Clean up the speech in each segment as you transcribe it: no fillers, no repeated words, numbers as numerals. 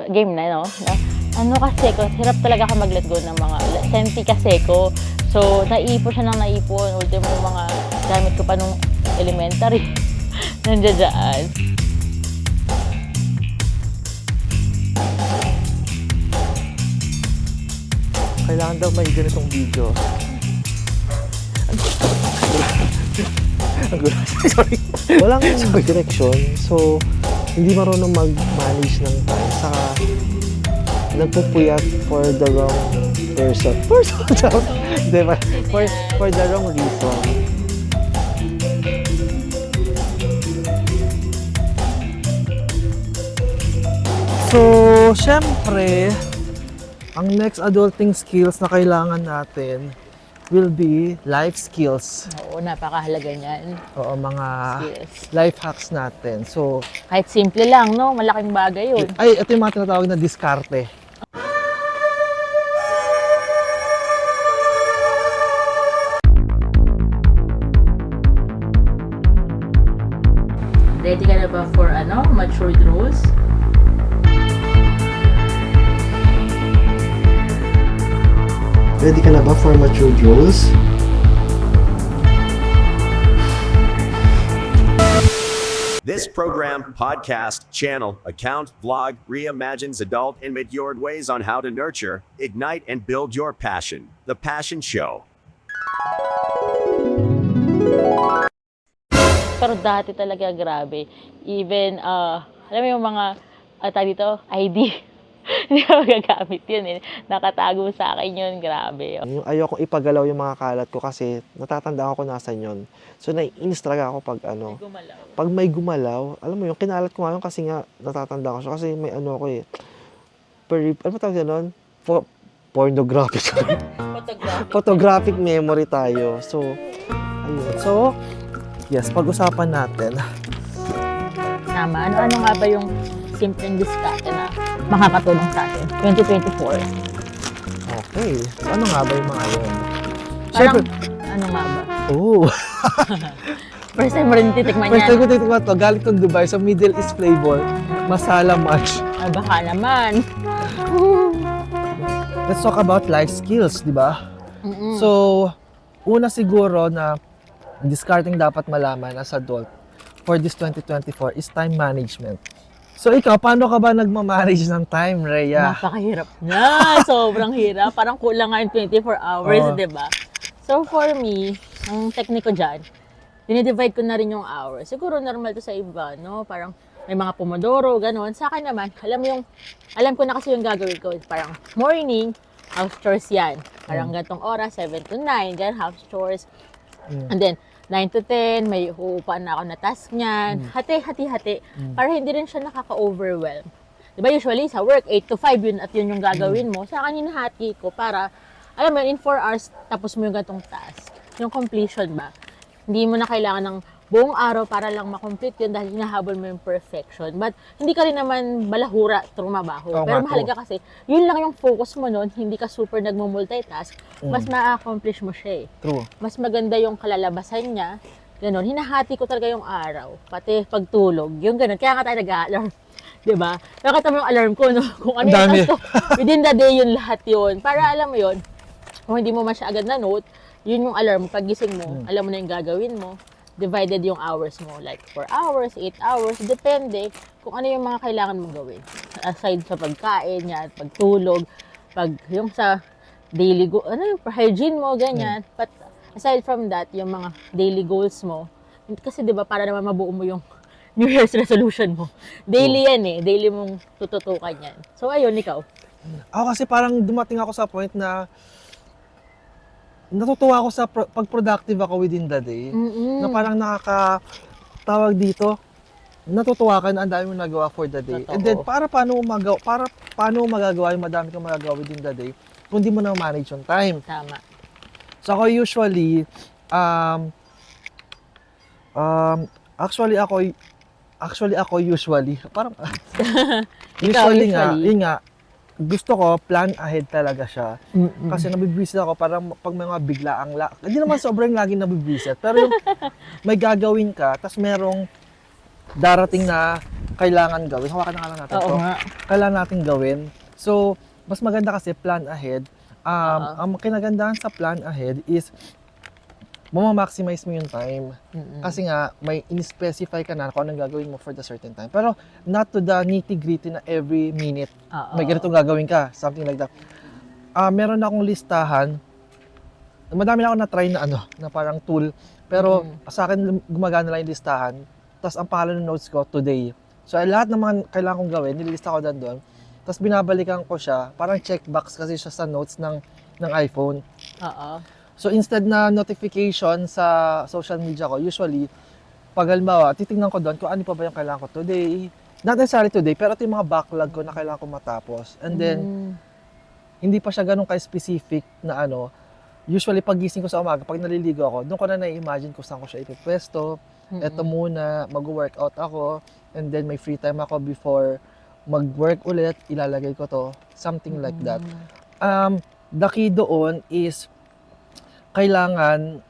game na, no? Ano kasi ko, hirap talaga ako mag-let go ng mga senti kasi ko. So, naipon siya ng naipon. Ultimo yung mga gamit ko pa nung elementary. Nandiyan dyan. Kailangan daw may ganitong video. Ang gulo. Sorry. Walang direction. So, hindi marunong mag-manage ng time. Saka, nagpupuyat for the wrong person. Diba? For the wrong reason. So, syempre, ang next adulting skills na kailangan natin will be life skills. Oo, napakahalaga niyan. Oo, mga Skills. life hacks natin. So, Kahit simple lang, no? Malaking bagay yun. ay, ito yung mga tinatawag na diskarte. Ready ka na ba for matured roles? Ready ka na ba for matured roles? This program, podcast, channel, account, vlog reimagines adult and matured ways on how to nurture, ignite, and build your passion. The Passion Show. Pero dati talaga grabe. Even, alam mo yung mga, tawag dito, ID. Hindi ko magagamit yun eh. Nakatago sa akin yun, grabe. Yung ayokong ipagalaw yung mga kalat ko kasi natatandaan ko nasan yun. So, naiinis talaga ako pag Gumalaw. pag may gumalaw, alam mo yung kinalat ko ngayon kasi nga natatanda ko siya kasi may ano ako eh. Ano ba tawag nun? Pornographic. Photographic. Photographic memory tayo. So, ayun. So, yes, pag-usapan natin. Tama. Ano nga ba yung simpleng diskarte na makakatulong sa atin? 2024. Okay. So, ano nga ba yung mga yun? Parang, ano nga ba? Oh. First time mo rin titikman First time yan. ko titikman to, galing tong Dubai, sa Middle East flavor, masala mash. Ay, baka naman. Let's talk about life skills, di ba? Mm-mm. So, una siguro na discarding dapat malaman as adult for this 2024 is time management. So, ikaw, paano ka ba nagmamanage ng time, Rhea? Napakahirap na. Sobrang hirap. Parang kulang nga yung 24 hours, Oo. di ba? So, for me, ang tekniko dyan, dinidivide ko na rin yung hours. Siguro normal to sa iba, no? Parang may mga pomodoro, gano'n. Sa akin naman, alam ko na kasi yung gagawin ko. Parang morning, house chores yan. Parang gantong oras, 7 to 9, ganyan, house chores. And then, 9 to 10, may uupuan na ako na task niyan. Hati. Para hindi rin siya nakaka-overwhelm. Diba usually sa work, 8 to 5 yun at yun yung gagawin mo. Sa akin, hinahati ko para, alam mo, in 4 hours, tapos mo yung gantong task. Yung completion ba? Hindi mo na kailangan ng buong araw para lang makomplete yun dahil hinahabol mo yung perfection. But hindi ka rin naman balahura trumabaho. Oo Pero nga, mahalaga kasi, yun lang yung focus mo nun, hindi ka super nagmo-multitask, mas ma-accomplish mo siya eh. True. Mas maganda yung kalalabasan niya. Ganon, hinahati ko talaga yung araw. Pati pagtulog, yung ganon. Kaya nga tayo nag-a-alarm. Diba? Nakita mo yung alarm ko, no? Kung ano Ang dami. yung task ko, within the day yun lahat yun. Para alam mo yun, kung hindi mo man siya agad na note, yun yung alarm. Pag gising mo, alam mo na yung gagawin mo. Divided yung hours mo. Like 4 hours, 8 hours. Depende kung ano yung mga kailangan mong gawin. Aside sa pagkain, yan, pagtulog, yung sa daily yung hygiene mo, ganyan. But aside from that, yung mga daily goals mo. Kasi di ba para naman mabuo mo yung New Year's resolution mo. Daily yan eh. Daily mong tututukan yan. So ayun, ikaw. Ako kasi parang dumating ako sa point na natutuwa ako sa pag productive ako within the day. Na parang nakakatawag dito, natutuwa ka na ang dami mo nagawa for the day. Totoo. And then, paano mo magagawa yung madami kang magagawa within the day kung di mo na manage yung time. Tama. So ako usually, actually ako usually, parang, usually nga, usually. yun nga, gusto ko, plan ahead talaga siya. Kasi nabibisit ako, parang pag may mga biglaang hindi naman sobrang laging nabibisit, pero yung may gagawin ka, tas merong darating na kailangan gawin. Hawakan na nga lang natin Oo to. nga. Kailangan natin gawin. So, mas maganda kasi plan ahead. Ang kinagandahan sa plan ahead is maximize mo yung time. Kasi nga, may in-specify ka na kung anong gagawin mo for the certain time. Pero, not to the nitty-gritty na every minute. May ganitong gagawin ka. Something like that. Meron akong listahan. Madami na ako na-try na na parang tool. Pero, sa akin, gumagana lang yung listahan. Tapos, ang pangalan ng notes ko, today. So, lahat ng mga kailangan kong gawin, nililista ko doon. Tapos, binabalikan ko siya. Parang checkbox kasi siya sa notes ng iPhone. So, instead na notification sa social media ko, usually, pag halimbawa, titignan ko doon kung ano pa ba yung kailangan ko today. Not necessarily today, pero ito yung mga backlog ko na kailangan ko matapos. And then, hindi pa siya ganun ka-specific na usually, pag gising ko sa umaga, pag naliligo ako, doon ko na na-imagine kung saan ko siya ipipwesto. Ito muna, mag-workout ako, and then may free time ako before mag-work ulit, ilalagay ko to. Something like that. The key doon is, kailangan,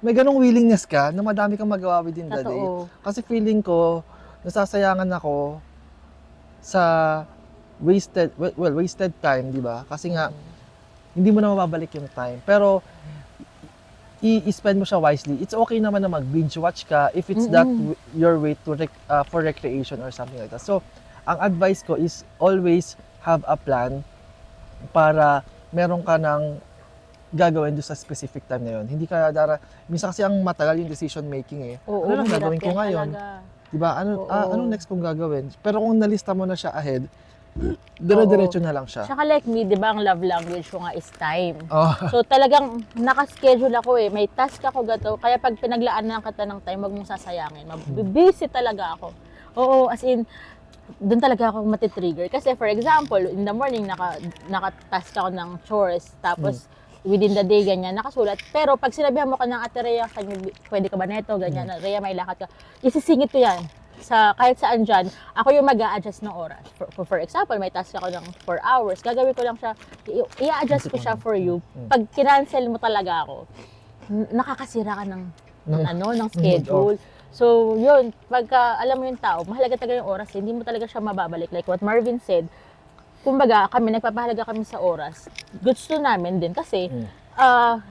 may ganong willingness ka na madami kang magawa within the day. Kasi feeling ko, nasasayangan ako sa wasted time, di ba? Kasi nga, hindi mo na mababalik yung time. Pero, i-spend mo siya wisely. It's okay naman na mag-binge watch ka if it's that your way to for recreation or something like that. So, ang advice ko is always have a plan para meron ka ng gagawin doon sa specific time na yun. Hindi ka minsan kasi ang matagal yung decision making eh. Ano lang gagawin ko ngayon? Diba? Anong next kong gagawin? Pero kung nalista mo na siya ahead, dire-diretso na lang siya. Tsaka like me, di ba, ang love language ko nga is time. So talagang nakaschedule ako eh. May task ako gato. Kaya pag pinaglaan na kita ng time, wag mong sasayangin. Busy talaga ako. Oo, as in, doon talaga ako matitrigger. Kasi for example, in the morning, naka-task ako ng chores. Tapos, within the day, ganyan, nakasulat. Pero pag sinabihan mo ka ng Ate Rhea, pwede ka ba neto, ganyan, Rhea, may lakad ka. Isisingit ko yan. Kahit saan dyan, ako yung mag-a-adjust ng oras. For example, may task ako ng 4 hours. Gagawin ko lang siya, i-adjust ko siya for you. Pag kinancel mo talaga ako, nakakasira ka ng schedule. So, yun, pagka alam mo yung tao, mahalaga talaga yung oras, hindi mo talaga siya mababalik. Like what Marvin said, kumbaga, nagpapahalaga kami sa oras. Gusto namin din kasi,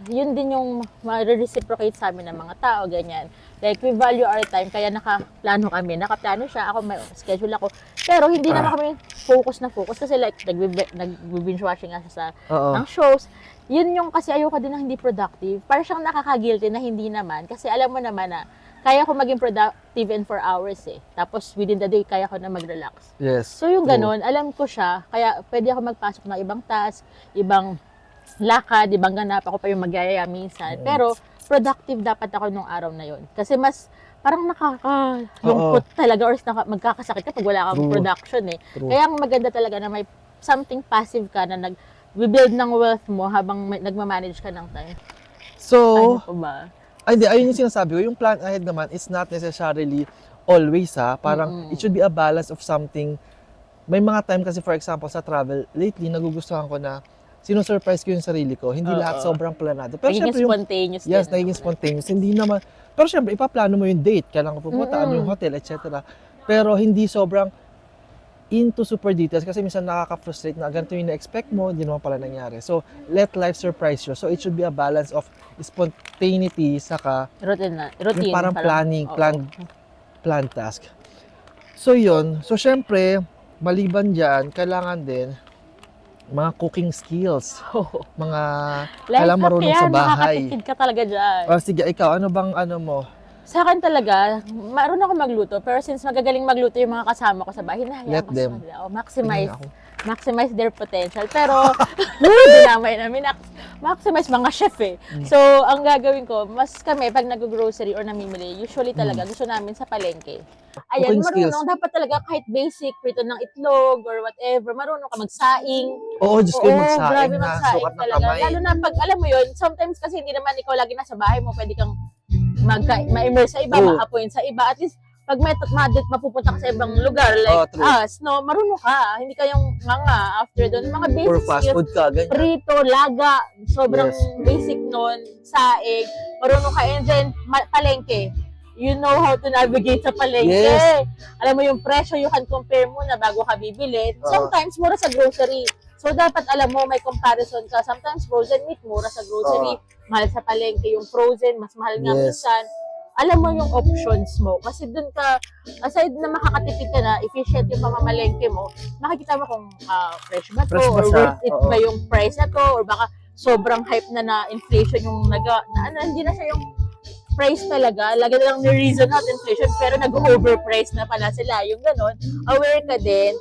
yun din yung ma-reciprocate sa amin ng mga tao, ganyan. Like, we value our time, kaya nakaplano kami. Nakaplano siya, ako may schedule ako. Pero hindi naman kami focus kasi like, nag-binge watching nga siya ng shows. Yun yung kasi ayoko din na hindi productive. Parang siyang nakaka-guilty na hindi naman. Kasi alam mo naman na, kaya ko maging productive in 4 hours eh. Tapos within the day, kaya ko na mag-relax. Yes. So yung ganun, alam ko siya, kaya pwede ako magpasok ng ibang task, ibang lakad, ibang ganap, ako pa yung magyayaya minsan. Pero productive dapat ako nung araw na yon. Kasi mas parang nakakalungkot talaga or magkakasakit ka pag wala kang production eh. Kaya ang maganda talaga na may something passive ka na nag-build ng wealth mo habang nagmamanage ka ng time. So, ano ba? Ayun yung sinasabi ko. Yung plan ahead naman is not necessarily always Parang it should be a balance of something. May mga time kasi for example sa travel, lately nagugustuhan ko na sinusurprise ko yung sarili ko. Hindi lahat sobrang planado. Pero nagiging syempre spontaneous. Yes, nagiging spontaneous. Hindi naman, pero syempre ipaplano mo yung date, kailangan ko pupunta, ano yung hotel, etc. Pero hindi sobrang into super details kasi minsan nakaka-frustrate na ganito yung na-expect mo, hindi naman pala nangyari. So, let life surprise you. So, it should be a balance of spontaneity saka routine. Yung parang planning, plan task. So, yun. So, syempre, maliban dyan, kailangan din mga cooking skills. Mga kailangan marunong sa bahay. Nakakatipid ka talaga dyan. Sige, ikaw, ano bang mo? Sa akin talaga, marunong ako magluto. Pero since magagaling magluto yung mga kasama ko sa bahay, hinahayaan ko sa kanila. Maximize their potential. Pero, dinamay namin, maximize mga chef eh. So, ang gagawin ko, mas kami, pag nag-grocery or namimili, usually talaga, gusto namin sa palengke. Ayan, marunong. Dapat talaga kahit basic, prito ng itlog or whatever, marunong ka magsaing. Oo, Diyos ko, magsaing grabe na, magsaing sukat ng talaga. kamay. Lalo na pag, alam mo yun, sometimes kasi hindi naman ikaw lagi nasa bahay mo, pwede kang ma-immerse sa iba, ma-appoint sa iba. At least, pag mapupunta ka sa ibang lugar, like us, no, marunong ka. Hindi ka yung after doon. Mga basic or fast food ka, ganyan. Prito, laga, sobrang basic nun, saing, marunong ka. And then, palengke. you know how to navigate sa palengke. Yes. Alam mo yung presyo, you can compare mo na bago ka bibili. Sometimes, mura sa grocery. So, dapat alam mo, may comparison ka. Sometimes, frozen meat, mura sa grocery. Mahal sa palengke yung frozen, mas mahal nga Yes. minsan. Alam mo yung options mo. Kasi dun ka, aside na makakatipid ka na, efficient yung pamamalengke mo, makikita mo kung fresh ba to, Fresh ba or siya? worth it Oo. ba yung price na to, or baka sobrang hype na inflation yung hindi na siya yung price talaga. Lagi na lang ni-reason out inflation, pero nag-overprice na pala sila. Yung ganon, aware ka din.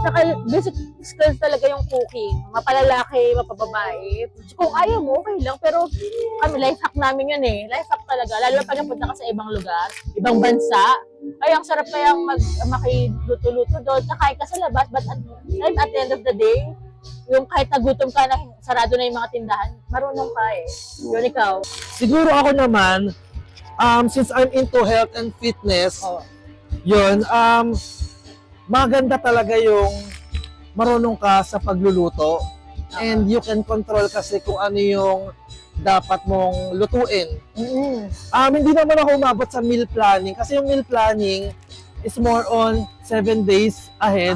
Saka basic skills talaga yung cooking. Mapalalaki, mapababae. Kung ayaw mo, okay lang. Pero kami, life hack namin yun eh. Life hack talaga. Lalo na pag napunta ka sa ibang lugar, ibang bansa. Ay, ang sarap kayang makiluto-luto doon. Kakain ka sa labas. But at the end of the day, yung kahit nagutom ka na sarado na yung mga tindahan, marunong ka eh. Yun ikaw. Siguro ako naman, since I'm into health and fitness, Oh. yun, maganda talaga yung marunong ka sa pagluluto. And you can control kasi kung ano yung dapat mong lutuin. Hindi naman ako umabot sa meal planning kasi yung meal planning is more on 7 days ahead.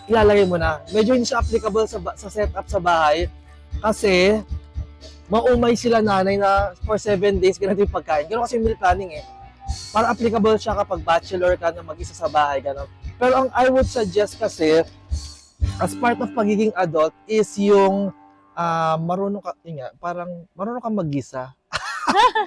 Ilalagay mo na. Medyo hindi siya applicable sa setup sa bahay kasi maumay sila nanay na for 7 days ganito yung pagkain. Ganun kasi yung meal planning eh. Para applicable siya kapag bachelor ka na mag-isa sa bahay. Ganun. Pero ang I would suggest kasi as part of pagiging adult is yung marunong ka, parang marunong ka mag-gisa.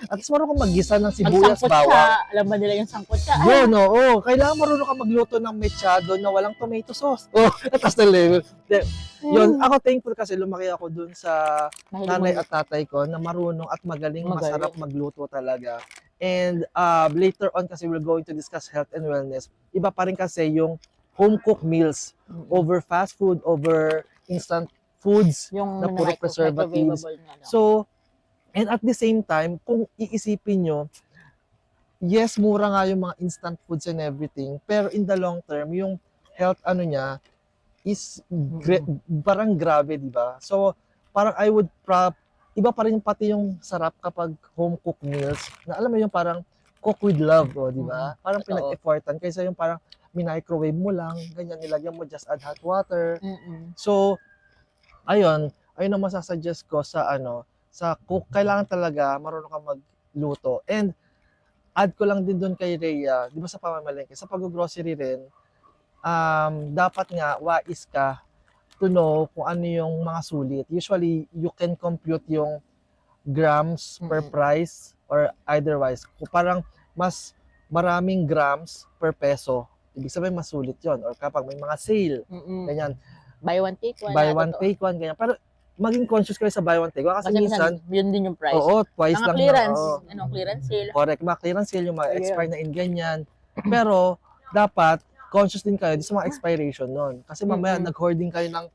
At least marunong ka mag-gisa ng sibuyas, Magsangkot bawang. siya. Alam ba nila yung sangkot siya? Yun, oo. Kailangan marunong ka magluto ng mechado na walang tomato sauce. Oh, taas na level. Yun, ako thankful kasi lumaki ako dun sa nanay at tatay ko na marunong at magaling. Masarap magluto talaga. And later on kasi we're going to discuss health and wellness. Iba pa rin kasi yung home-cooked meals over fast food, over instant foods yung na puro preservatives. microwavable na, no? So, and at the same time, kung iisipin nyo, yes, mura nga yung mga instant foods and everything, pero in the long term, yung health niya is parang grabe, di ba? So, parang I would iba pa rin pati yung sarap kapag home-cooked meals, na alam mo yung parang cook with love, di ba? Parang pinag-effortan, kaysa yung parang microwave mo lang, ganyan, nilagyan mo, just add hot water. So, ayun ang masasuggest ko sa sa cook, kailangan talaga marunong ka magluto. And add ko lang din doon kay Rhea, di ba sa pamamalengke, sa pag-grocery rin, dapat nga wais ka to know kung ano yung mga sulit. Usually, you can compute yung grams per price or otherwise. Kung parang mas maraming grams per peso, ibig sabihin mas sulit yon. Or kapag may mga sale, ganyan. Buy one, take one. Buy one, take one, ganyan. Pero maging conscious kayo sa buy one, take one. Kasi minsan, yun din yung price. oo, twice mga lang. clearance. Oo. Clearance sale. Correct. Mga clearance sale, yung mga expire na in ganyan. Pero, dapat, conscious din kayo sa mga expiration nun. Kasi mamaya, nag-hoarding kayo ng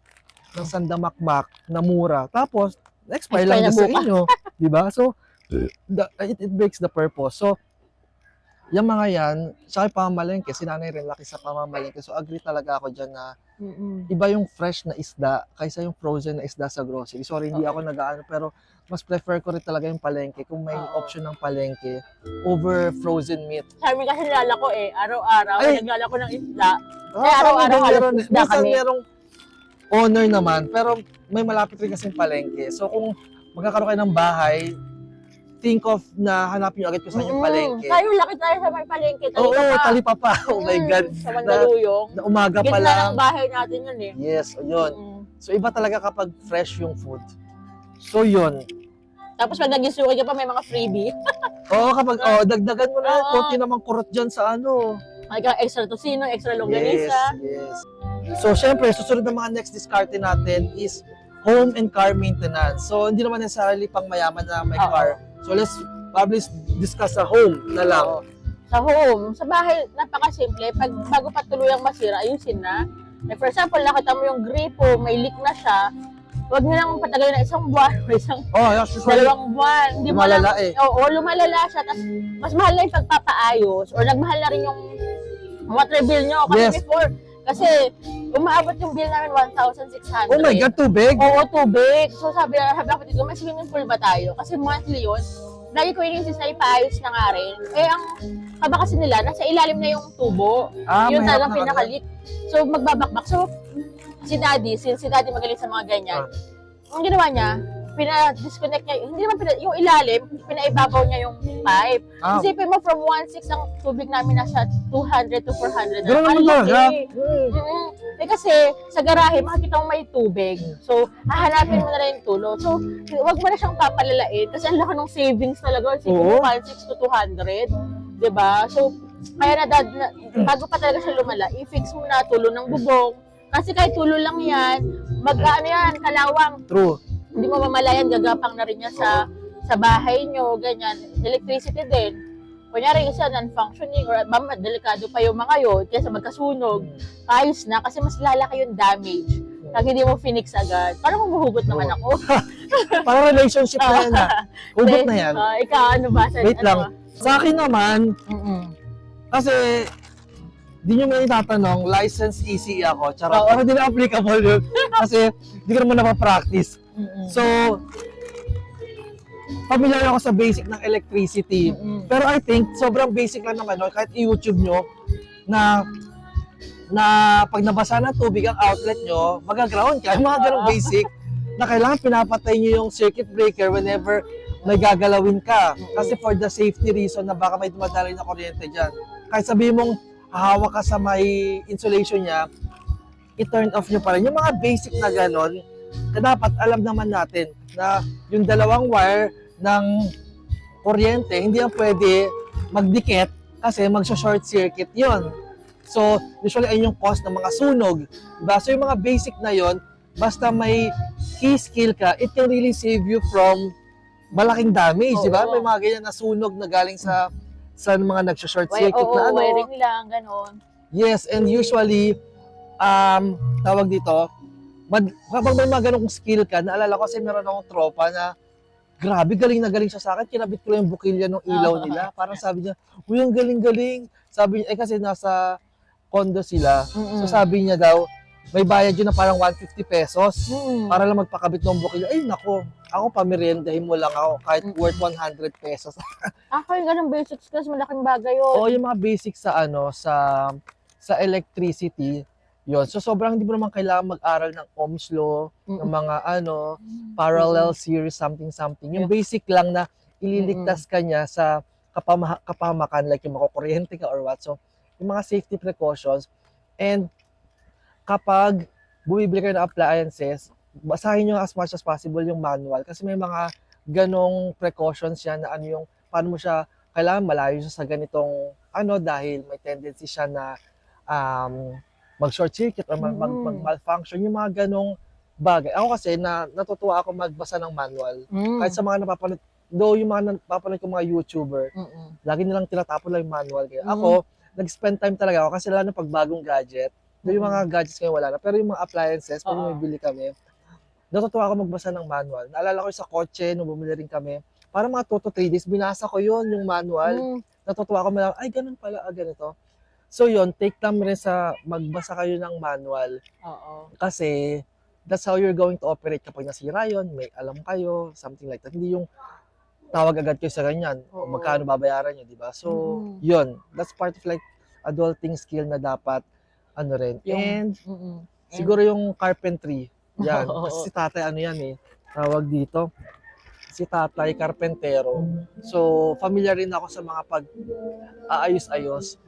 sandamakmak na mura. Tapos, expire lang na sa buka. inyo. Diba? So, it breaks the purpose. So, yung mga yan, sa pamamalengke, si nanay rin laki sa pamamalengke. So, agree talaga ako dyan na iba yung fresh na isda kaysa yung frozen na isda sa grocery. Sorry, hindi ako nag-aano, pero mas prefer ko rin talaga yung palengke kung may option ng palengke over frozen meat. Sabi kasi nilala ko araw-araw, Ay! naglala ko ng isda. Kaya araw-araw halos isda minsan kami. merong owner naman, pero may malapit rin kasing palengke. So kung magkakaroon kayo ng bahay, think of na hanapin nyo agad kung saan yung palengke. Tayo, laki tayo sa may palengke. Oo, talipapa. Oh my God. Sa Mandaluyong. Na umaga pa Gitna lang. ng bahay natin yun eh. Yes, yun. So iba talaga kapag fresh yung food. So yun. Tapos pag nag-isuki ka pa, may mga freebie. Oo, kapag dagdagan mo na, konti namang kurot dyan sa May ka extra tocino, extra longganisa. Yes. So, syempre, susunod na mga next discarte natin is home and car maintenance. So, hindi naman necessarily pang mayaman na may car. So, let's probably discuss sa home na lang. Sa home, sa bahay, napakasimple. Bago pa tuluyang masira, ayusin na. Like for example, nakita mo yung gripo, may leak na siya. Huwag nyo lang patagalin na isang buwan o dalawang buwan. Hindi mo lang, oo, lumalala siya. Tapos, mas mahal na yung pagpapaayos or nagmahal na rin yung water bill nyo. Kasi before, kasi umaabot yung bill namin 1,600. Oh my God, tubig? Oo, tubig. So sabi ako dito, may swimming pool ba tayo? Kasi monthly yun. lagi ko ininsist na ipaayos na nga rin. Eh, ang kaba kasi nila, nasa ilalim na yung tubo. Yun mahirap talagang na pinakalik. So, magbabakbak. So, si daddy, since si daddy magaling sa mga ganyan, ang ginawa niya, pina-disconnect niya, hindi naman yung ilalim, pinaibabaw niya yung pipe. Isipin mo, from 1.6 ang tubig namin nasa 200 to 400. Ganun naman talaga. Eh kasi, sa garahe, makikita mo may tubig. So, hahanapin mo na lang yung tulo. So, wag mo na siyang papalalain kasi ang laki ng savings talaga. Isipin mo, 1.6 to 200. Diba? So, kaya bago pa talaga siya lumala, i-fix mo na tulo ng bubong. Kasi kahit tulo lang yan, ano yan, kalawang. True. Hindi mo mamalayan, gagapang na rin yan sa bahay nyo, ganyan. Electricity din. Kunyari, isa non-functioning or delikado pa yung mga yun, kaysa magkasunog, ayos na kasi mas lalaki yung damage. Pag hindi mo finix agad, parang humuhugot naman ako. Parang relationship na yan. Hugot na yan. Ikaw, ano ba? Wait lang. Sa akin naman, kasi di nyo may itatanong, license ECE ako. Charot. Pero di na applicable yun. Kasi di ko naman napapractice. So, familiar ako sa basic ng electricity. Pero I think, sobrang basic lang naman, no? Kahit i-YouTube nyo, na pag nabasa ng tubig ang outlet nyo, mag-ground ka. Mga ganong basic, na kailangan pinapatay nyo yung circuit breaker whenever may gagalawin ka. Kasi for the safety reason na baka may dumadaloy na kuryente dyan. Kahit sabihin mong hahawak ka sa may insulation niya, i-turn off nyo pa rin. Yung mga basic na ganon, na dapat alam naman natin na yung dalawang wire ng kuryente, hindi yan pwede magdikit kasi magsa-short circuit yon. So, usually ay yung cause ng mga sunog. Diba? So, yung mga basic na yon, basta may key skill ka, it can really save you from malaking damage. Diba? May mga ganyan na sunog na galing sa mga nagsa-short circuit na ano. Wiring lang, ganon. Yes, and usually, tawag dito, kapag may mga ganong skill ka, naalala ko kasi meron akong tropa na grabe, galing na galing siya sa akin. Kinabit ko lang yung bukilya ng ilaw nila. Parang sabi niya, uy, ang galing-galing. Sabi niya, kasi nasa condo sila. So sabi niya daw, may bayad yun na parang 150 pesos para lang magpakabit ng bukilya. Ay, nako, ako pameriendahin mo lang ako kahit worth 100 pesos. Yung ganong basics kasi malaking bagay yun. Oo, yung mga basics sa sa electricity, yun. So, sobrang hindi mo naman kailangan mag-aral ng Ohm's Law, ng mga parallel series, something. Yung basic lang na ililigtas ka niya sa kapamakan, like yung makukuryente ka or what. So, yung mga safety precautions. And kapag bumibili kayo ng appliances, basahin nyo as much as possible yung manual. Kasi may mga ganong precautions yan na paano mo siya, kailangan malayo siya sa ganitong dahil may tendency siya na mag-short circuit or mag-malfunction, yung mga ganong bagay. Ako kasi, natutuwa ako magbasa ng manual. Kahit sa mga napapanood, yung mga napapanood ko mga YouTuber, lagi nilang tinatapon lang yung manual. Kaya ako, nag-spend time talaga ako kasi lalo na pag bagong gadget, yung mga gadgets ngayon wala na, pero yung mga appliances, pag may bili kami, natutuwa ako magbasa ng manual. Naalala ko sa kotse, nung bumili rin kami, parang mga 2 to 3 days, binasa ko yun, yung manual. Natutuwa ako malaman, ay, ganun pala, ganito. So yun, take time rin sa magbasa kayo ng manual. Kasi that's how you're going to operate kapag nasira yun, may alam kayo, something like that. Hindi yung tawag agad kayo sa ganyan, o magkano babayaran nyo, di ba? So, yun, that's part of like adulting skill na dapat rin. And siguro yung carpentry, yan. Kasi si tatay tawag dito, si tatay carpentero. So, familiar rin ako sa mga pag-aayos-ayos.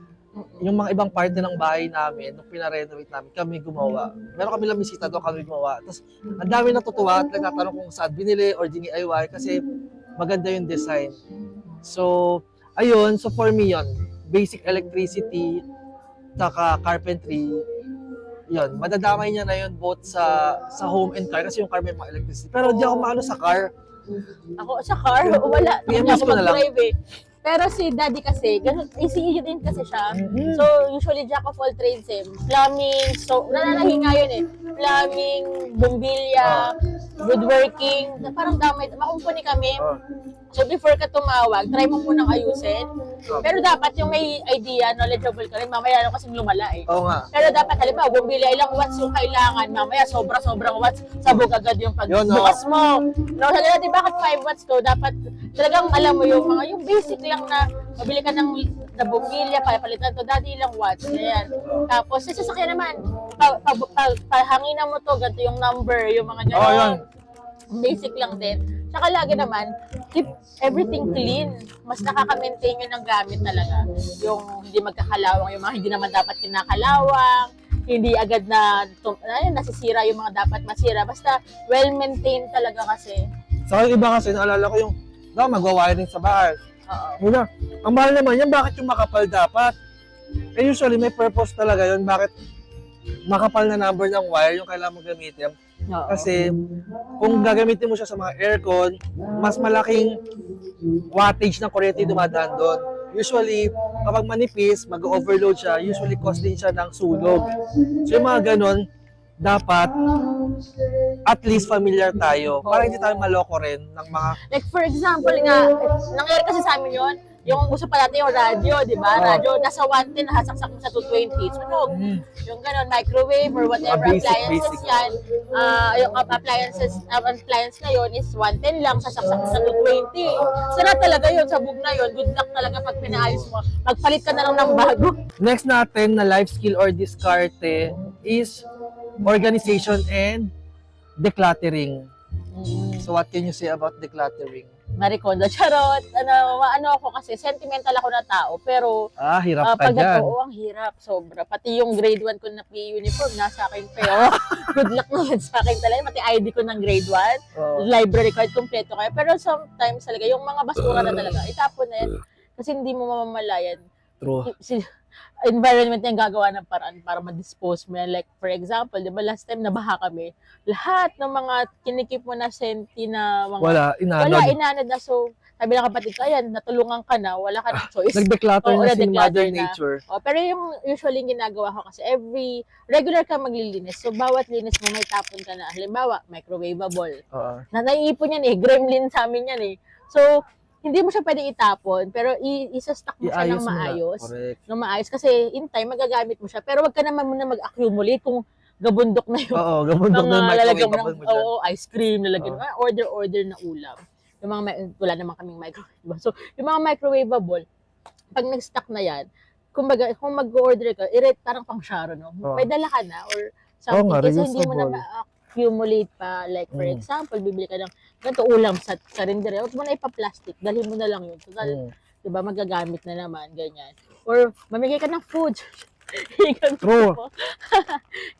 Yung mga ibang parte ng bahay namin, nung pinarenovate namin, kami gumawa. Meron kami lang bisita doon, kami gumawa. Tapos, ang dami natutuwa at nagtatanong kung saan binili or DIY kasi maganda yung design. So, ayun. So, for me yun, basic electricity, saka carpentry, yun. Madadamay niya na yun both sa home and car kasi yung car may mga electricity. Pero di ako maano sa car. Ako sa car, wala. Hindi PMS ako ko na lang. mag-drive eh. Pero si daddy kasi, ganun, ECE din kasi siya. So, usually jack of all trades eh. Plumbing, so, nananahi nga yun eh. Plumbing, bombilya, woodworking, na parang damay, makumpuni kami. So before ka tumawag, try mo munang ayusin. Pero dapat yung may idea, knowledgeable ka rin, mamaya lang kasing lumala eh. Oo nga. Pero dapat, halimbawa, bumili ilang watts yung kailangan, mamaya sobra-sobrang watts, sabog agad yung Yun, no? pagbukas mo. No, sabi natin, bakit 5 watts to? Dapat talagang alam mo yung mga, yung basic lang na, mabili ka ng na bumilya, palitan to, dati ilang watts, ayan. Tapos, sa sasakyan naman, pahanginan mo to, ganito yung number, yung mga Oo, yun. gano'n. Basic lang din. Tsaka lagi naman, keep everything clean. Mas nakaka-maintain yun ng gamit talaga. Yung hindi magkakalawang, yung mga hindi naman dapat kinakalawang, hindi agad na nasisira yung mga dapat masira. Basta well-maintained talaga kasi. Sa iba kasi, naalala ko yung, magwa-wiring sa bahay. Oo. Muna, ang mahal naman yan, bakit yung makapal dapat? Eh usually, may purpose talaga yun, bakit makapal na number ng wire yung kailangan mo gamitin. Oo. Kasi kung gagamitin mo siya sa mga aircon, mas malaking wattage ng kuryente dumadaan doon. Usually, kapag manipis, mag-overload siya, usually cause din siya ng sunog. So yung mga ganon, dapat at least familiar tayo para hindi tayo maloko rin ng mga... Like for example nga, nangyari kasi sa amin yun, yung gusto pa natin yung radio, di ba? Oo. Radio, nasa 110, nasaksak mo sa 220, sunog. Yung gano'n, microwave or whatever Basic, appliances basic. yan, yung appliance na yun is 110 lang, sasaksak mo sa 220. Sira talaga yun, sabog na yun, good luck talaga pag pinaayos mo. Magpalit ka na lang ng bago. Next natin na life skill or diskarte is organization and decluttering. So what can you say about decluttering? Marikondo, charot. Ano ako kasi, sentimental ako na tao, pero Hirap ka dyan. oo, ang hirap, sobra. Pati yung grade 1 ko na uniform, nasa akin pa yun. Good luck naman sa akin talaga. Pati ID ko ng grade 1, Oo. library card, kompleto kayo. Pero sometimes talaga, yung mga basura na talaga, itapon na yan. Kasi hindi mo mamamalayan. True. Environment na yung gagawa ng paraan para ma-dispose mo yan. Like, for example, di ba last time nabaha kami, lahat ng mga kinikip mo na senti na mga... Wala, inanod na. So, sabi ng kapatid ko, ayan, natulungan ka na, wala ka ng choice. Nag-declutter Oo, na si nag-declutter Mother na. Nature. Pero yung usually yung ginagawa ko kasi regular ka maglilinis. So, bawat linis mo may tapon ka na. Halimbawa, microwavable. Oo. Naiipon yan eh, gremlin sa amin yan eh. So, hindi mo siya pwedeng itapon, pero isa-stock mo siya ng Iayos mo na. maayos. Correct. Ng maayos kasi in time magagamit mo siya. Pero wag ka naman muna mag-accumulate kung gabundok na yung Oo, gabundok na yung lalagyan microwave mo ng ice cream, lalagyan mo, order na ulam. Yung mga wala naman kaming microwave. Diba? So, yung mga microwavable, pag nag-stock na yan, kung mag-order ka, i-rate parang pang Sharon, no? May dala ka na or something. nga, Kasi hindi mo na reusable. ma-accumulate pa. Like, for example, bibili ka ng ganito ulam sa karindere. Huwag mo na ipa-plastic. Dalhin mo na lang yun. Total, diba, magagamit na naman, ganyan. Or, mamigay ka ng food. True.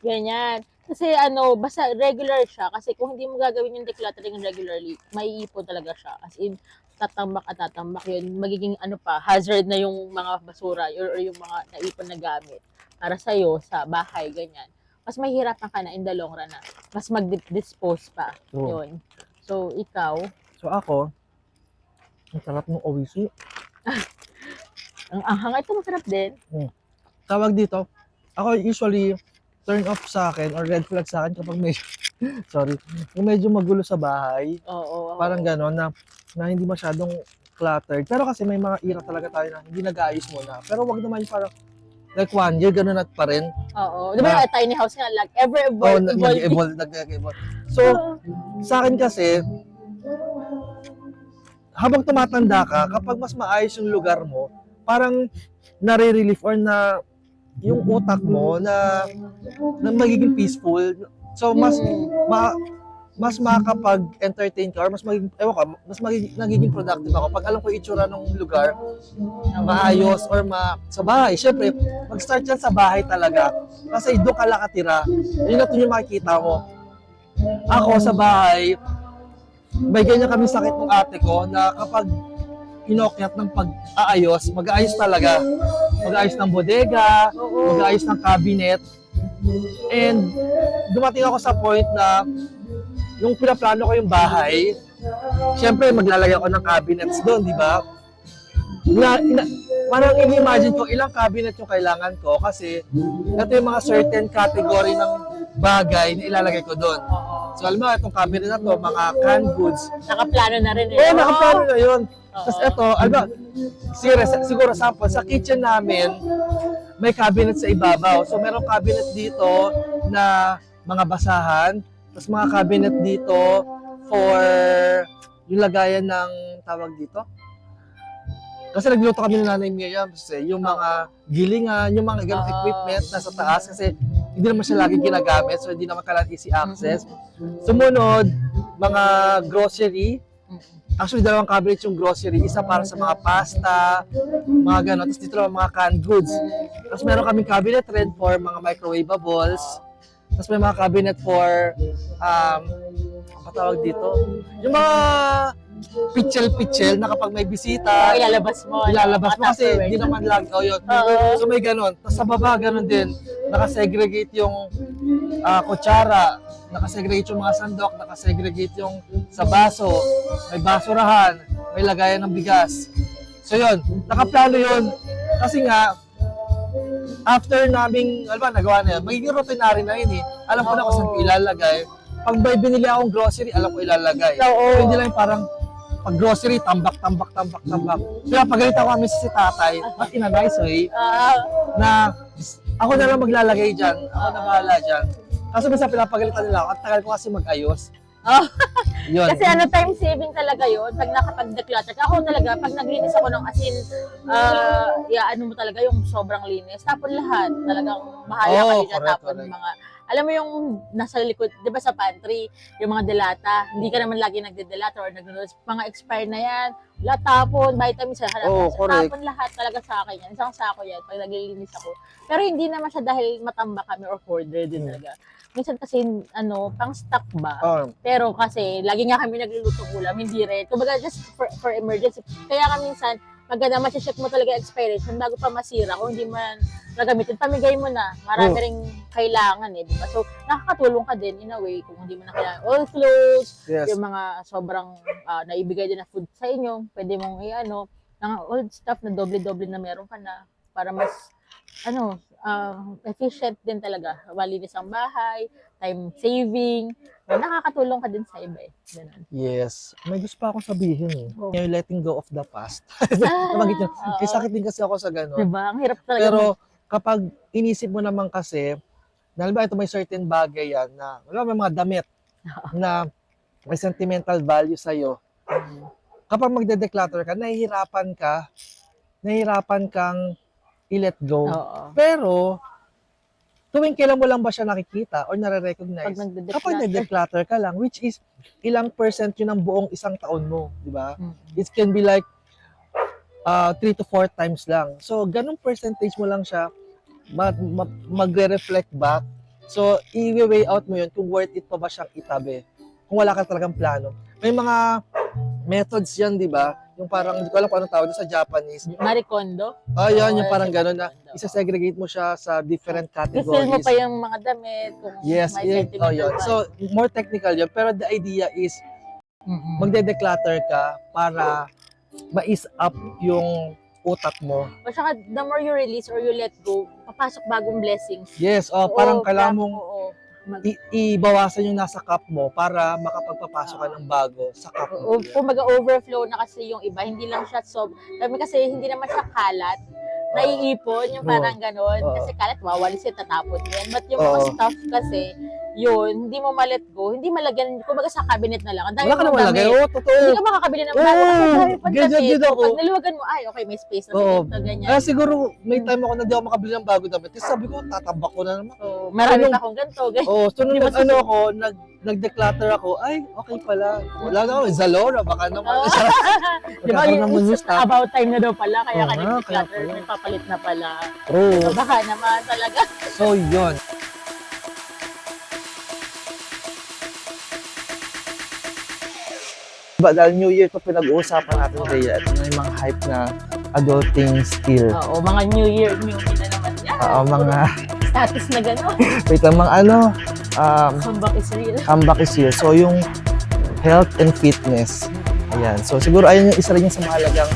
Ganyan. Kasi basta regular siya. Kasi kung hindi mo gagawin yung decluttering regularly, maiipon talaga siya. As in, tatambak at tatambak yun. Magiging hazard na yung mga basura or yung mga naipon na gamit para sa'yo, sa bahay, ganyan. Mas mahirapan ka na in the long run na. Mas mag-dispose pa. True. Yun. So, ikaw, So ako, ang sarap ng OVC. ang anghang ito masarap din. Tawag dito, ako usually turn off sa akin or red flag sa akin kapag medyo, sorry, kung medyo magulo sa bahay. Oo. Parang gano'n na hindi masyadong cluttered. Pero kasi may mga era talaga tayo na hindi nag-aayos muna. Pero wag naman yung parang like 1 year, gano'n at pa rin. Oo. Di ba tiny house nga, like, evolve. Nag-evolve. So, sa akin kasi, habang tumatanda ka, kapag mas maayos yung lugar mo, parang nare-relief or na yung utak mo na magiging peaceful. So, mas makakapag-entertain ka or mas nagiging productive ako pag alam ko yung itsura ng lugar, maayos or sa bahay. Siyempre, mag-start yan sa bahay talaga kasi doon ka nakatira. Yun na yung makikita mo. Ako sa bahay, may ganyan kami sakit ng ate ko na kapag inokyat ng pag-aayos, mag-aayos talaga. Mag-aayos ng bodega, mag-aayos ng cabinet. And dumating ako sa point na nung pinaplano ko yung bahay, syempre maglalagay ako ng cabinets doon, di ba? Parang ini-imagine ko ilang cabinet yung kailangan ko kasi ito yung mga certain category ng bagay na ilalagay ko doon. So, alam mo, itong cabinet na to, mga canned goods. Nakaplano na rin eh. Oo, nakaplano na yun. Oo. Tapos ito, alam mo, siguro sample, sa kitchen namin, may cabinet sa ibabaw. So, merong cabinet dito na mga basahan. Tapos mga cabinet dito for yung lagayan ng tawag dito. Kasi nagluto kami ng nanay Miriam, yung mga gilingan, yung mga ganong equipment nasa taas kasi hindi naman siya lagi ginagamit, so hindi naman kailangan easy access. Sumunod, mga grocery. Actually, dalawang cabinet yung grocery. Isa para sa mga pasta, mga ganon. Tapos dito naman mga canned goods. Tapos meron kaming cabinet rin for mga microwavables. Tapos may mga cabinet for, ano tawag dito? Yung mga pitchel na kapag may bisita, Ilalabas mo. kasi hindi naman lang, yun. So may ganon. Tapos sa baba, ganon din. Nakasegregate yung kutsara, nakasegregate yung mga sandok, nakasegregate yung sa baso, may basurahan, may lagayan ng bigas. So yun, nakaplano yun. Kasi nga, after naming, alam ba, nagawa na yun, magiging routinary na yun eh. Alam ko na kung saan ko ilalagay. Pag may binili akong grocery, alam ko ilalagay. So hindi lang parang, pag grocery, tambak. Kaya pagalitan ko kami si tatay, but in a nice way, na ako na lang maglalagay dyan. Ako na bahala dyan. Kasi minsan pinapagalitan nila ako, at tagal ko kasi mag-ayos. Yun. Kasi time saving talaga yun. Pag nakapag-declutter. Ako talaga, pag naglinis ako ng asin, ano mo talaga yung sobrang linis. Tapon lahat. Talagang bahala ka din na tapon mga... Alam mo yung nasa likod, di ba sa pantry, yung mga delata, hindi ka naman lagi nagde-delata or nag-noodles, mga expire na yan, wala tapon, vitamins, tapon lahat talaga sa akin yan. Isang sako yan, pag naglilinis ako. Pero hindi naman siya dahil matamba kami or hoarder din talaga. Minsan kasi, pang stock ba? Pero kasi, lagi nga kami nagluluto ulam, hindi rin. Kumbaga, just for emergency. Kaya ka minsan, maganda, check mo talaga expiration bago pa masira. Kung hindi man nagamitin, pamigay mo na. Marami ring kailangan eh, di ba? So, nakakatulong ka din in a way kung hindi mo na kailangan all clothes, yung mga sobrang naibigay din na food sa inyo, pwede mong mga old stuff na doble-doble na meron ka na para mas, efficient din talaga. Malinis ang bahay, time saving, nakakatulong ka din sa iba eh. Ganun. Yes. May gusto pa akong sabihin eh. Yung letting go of the past. Kaya sakit din kasi ako sa gano'n. Diba? Ang hirap talaga. Pero kapag inisip mo naman kasi, dahil ba ito may certain bagay yan na, may mga damit na may sentimental value sa'yo. Kapag magde-declutter ka, nahihirapan kang i-let go. Pero, tuwing kailan mo lang ba siya nakikita or nare-recognize? Kapag nag-declutter ka lang, which is ilang percent yun ng buong isang taon mo, di ba? It can be like 3 to 4 times lang. So, ganung percentage mo lang siya magre-reflect back. So, i-weigh out mo yun kung worth it pa ba siyang itabi. Kung wala ka talagang plano. May mga methods yan, di ba? Yung parang, hindi ko alam kung anong tawag sa Japanese. Marie Kondo? Yan, yung parang gano'n na isa-segregate mo siya sa different categories. I-fill mo pa yung mga damit. Kung may yun. So, more technical yun. Pero the idea is, magde-declutter ka para ma-ease up yung utak mo. O saka, the more you release or you let go, papasok bagong blessings. Yes, parang kailangan mong ibawasan yung nasa cup mo para makapagpapasok ka ng bago sa cup mo. Kumbaga overflow na kasi yung iba, hindi lang siya kami kasi hindi naman siya kalat, naiipon, yung parang gano'n. Kasi kalat, wawalisin, tatapon yan. But yung mga stuff kasi, yun, hindi mo ma-let go, hindi malagyan, kumbaga sa cabinet na lang. Ang dami wala ka na malagay, totoo. Hindi ka makakabili ng bago. Ganyan ako. Pag naliwagan mo, ay, okay, may space na ganyan. Kaya siguro, may time ako na di ako makabili ng bago damit. Kasi sabi ko, tatambak ko na naman. Marami pa akong ganito. So nung nag-declutter ako, ay, okay pala. Wala na ako, Zalora, baka naman. Diba, about time na daw pala, kaya ka nag-declutter, may papalit na pala. Baka naman talaga. So, yun. Dahil New Year ito pinag-uusapan natin, Rhea. Ito na yung mga hype na adulting skill. Oo, mga New Year, new me na naman yan. Mga status na gano'n. Wait lang, mga Comeback is real. Comeback is real. So, yung health and fitness. Ayan. So, siguro ayun yung isa rin yung sa mahalagang